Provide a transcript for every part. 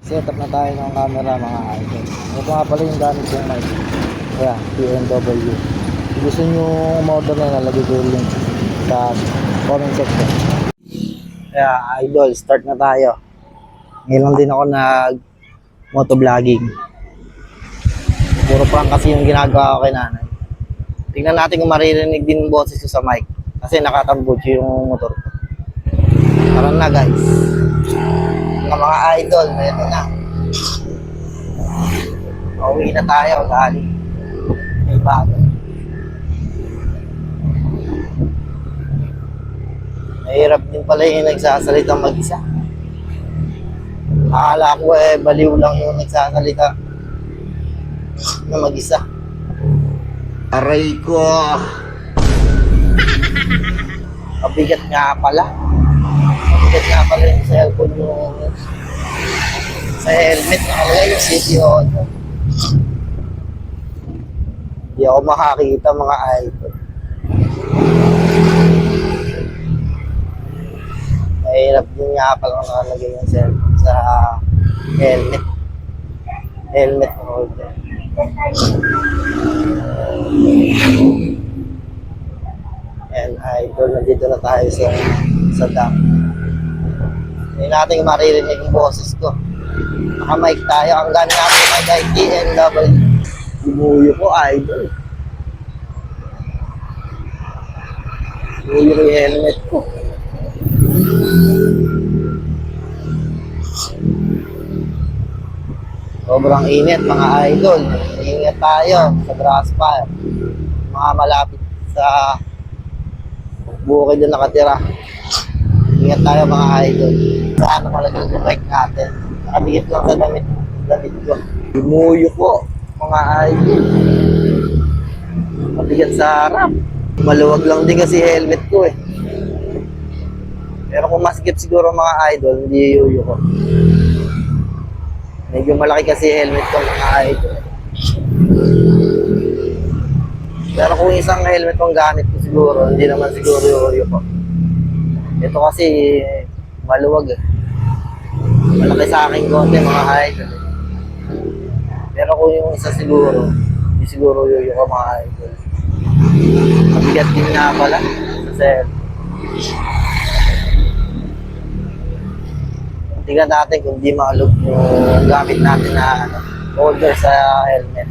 Set up na tayo ng camera mga idol. Ito nga pala yung gamit kong mic. Kaya, PNW. Kung gusto nyo umorder na, nalagay ko yung link sa comment section. Kaya idol, start na tayo. Ngayon lang din ako motovlogging. Puro prank kasi yung ginagawa ko kay nanay. Tingnan natin kung maririnig din yung boses ko sa mic. Kasi nakatambutso yung motor ko. Tara na guys. Mga idol, mayroon na. Pauwi na tayo galing may bago. Mahirap din pala yung nagsasalita mag-isa. Akala ko baliw lang yung nagsasalita na mag-isa. Aray ko. Mabigat nga pala. Mabigat nga pala yung cellphone yung sa helmet nakalagay yung CTO. Hindi ako makakita mga idol. Mahirap din nga pala nakalagay yung cellphone sa helmet. Helmet holder. And idol, nandito na tayo sa dam. Hindi natin maririnig yung boses ko. Naka-mic tayo. Ang gano'n natin mag TNW. Ibuyo ko, idol. Ibuyo ko yung helmet ko. Sobrang init mga idol. Ingat tayo sa grass fire. Mga malapit sa bukid na nakatira. Ingat tayo mga idol. Saan malagay yung bike natin? Nakabigit lang sa damit ko. Imuyo ko mga idol. Mabigat sa harap. Maluwag lang din kasi helmet ko eh. Pero kung masikip siguro mga idol, hindi yuyo ko. Medyo malaki kasi helmet ko mga idol. Pero kung isang helmet kong gamit ko siguro, hindi naman siguro yuyo ko. Ito kasi maluwag eh. Malaki sa akin konti mga idol. Pero kung yung isa siguro, hindi siguro yuyo ko mga idol. Mabigat din nga pala. Kasi tingnan natin kung di maalog yung gamit natin na holder sa helmet.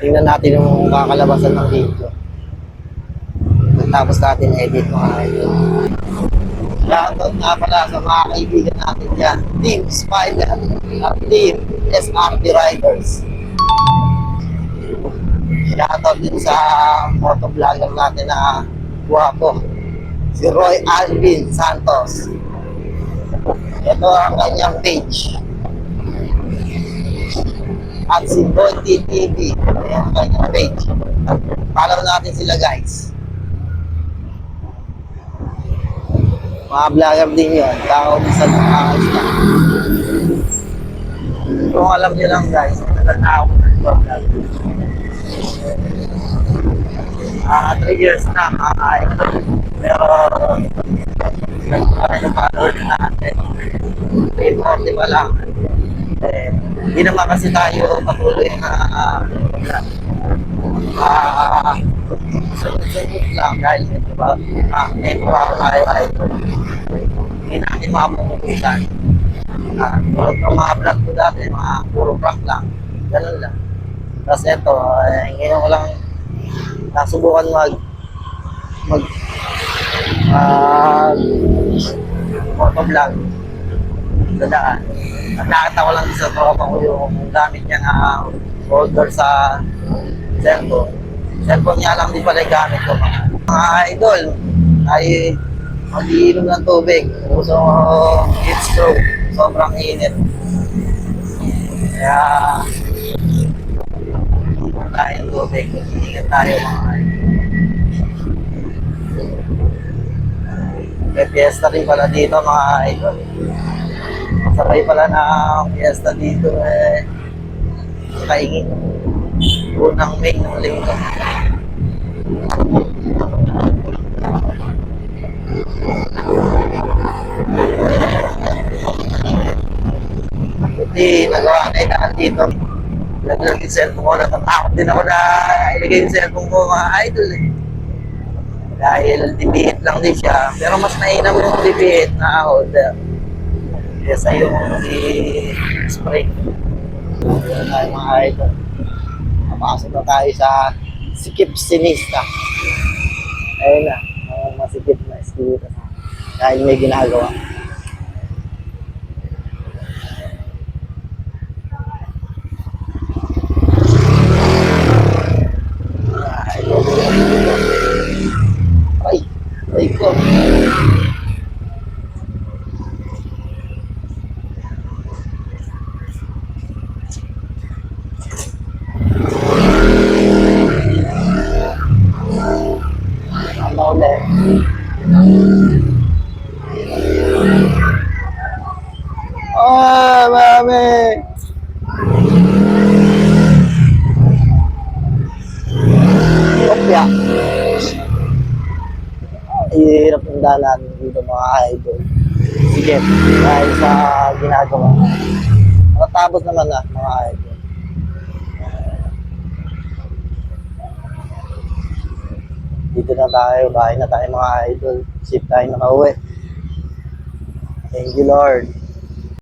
Tingnan natin yung kakalabasan ng video. Tapos natin edit mga idol. Shoutout nga pala sa mga kaibigan natin dyan. Team Spider at Team SRT Riders. Shoutout din sa motovlogger natin na guwapo. Si Roy Alvin Santos. Ito ang kanyang page. At si Bonti TV. Ayan ang kanyang page. Follow natin sila guys. Mga vlogger din yun. Tao din sa nakakais na. Kung alam nyo lang guys, nagtatao ko ng vlog. 3 years na makakain. Pero nagpapalor natin. 340 pa lang. Hindi naman kasi tayo patuloy na sunod-sunod lang dahil diba, network tayo ay hindi natin makapupusan. Tulad ng mga vlog ko dati, mga puro prank lang. Ganun lang. Tapos ito, ngayon ko lang nasubukan motovlog sa daan. At nakita ko lang sa tropa ko yung gamit niya na holder sa cellphone. Cellphone niya lang din pala yung gamit ko. Mga idol, ay mag-iinom ng tubig. So, heat stroke. Sobrang init. Kaya, tayo tubig. Ingat tayo mga idol. May fiesta rin pala dito mga idol. Sabay pala na fiesta dito kaingin. Unang May ng linggo. di nagawa na inaan dito. Laglag yung cellphone ko, natatakot din ako na ilagay yung cellphone ko mga idol eh. Dahil dibihit lang din siya, pero mas mainam yung dibihit na holder kesa yung spring. Ayan tayo mga idol. Napasok na tayo sa Sikip Sinista. Ayun na, ang masikip na eskinita dahil may ginagawa. Ay, ay ko. Ano ulit? Oh, mami! Kopya. Hirap ng dalan dito mga idol. Sige, dahil sa ginagawa. Matapos naman na mga idol. Dito na tayo, bahay na tayo mga idol. Safe tayo nakauwi. Thank you Lord.